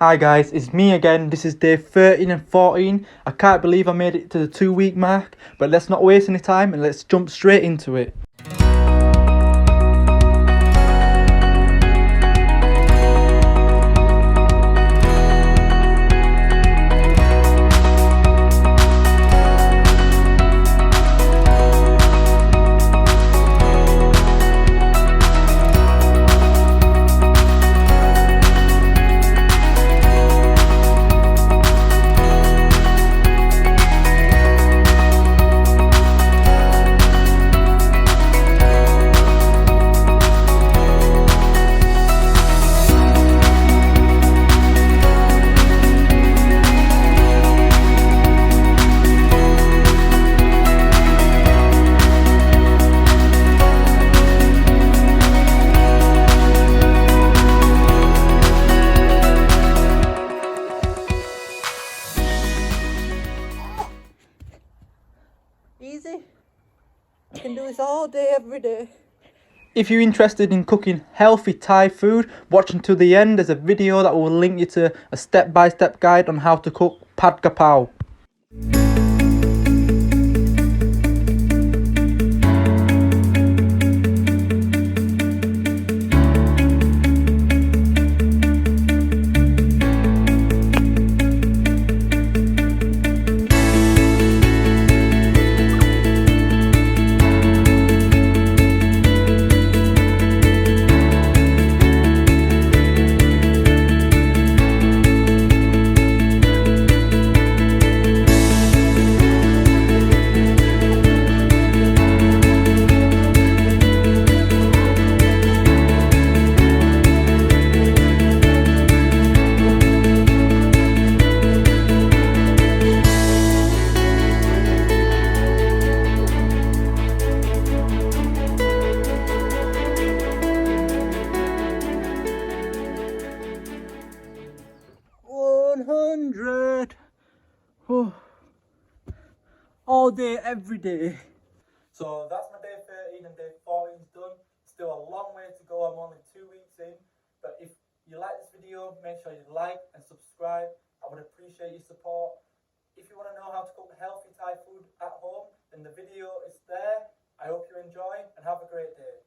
Hi guys, it's me again. This is day 13 and 14. I can't believe I made it to the 2 week mark, but let's not waste any time and let's jump straight into it. Easy. You can do this all day, every day. If you're interested in cooking healthy Thai food, watch until the end. There's a video that will link you to a step-by-step guide on how to cook pad kapao. Oh. All day, every day. So that's my day 13 and day 14 is done. Still a long way to go. I'm only 2 weeks in. But if you like this video, make sure you like and subscribe. I would appreciate your support. If you want to know how to cook healthy Thai food at home, then the video is there. I hope you enjoy and have a great day.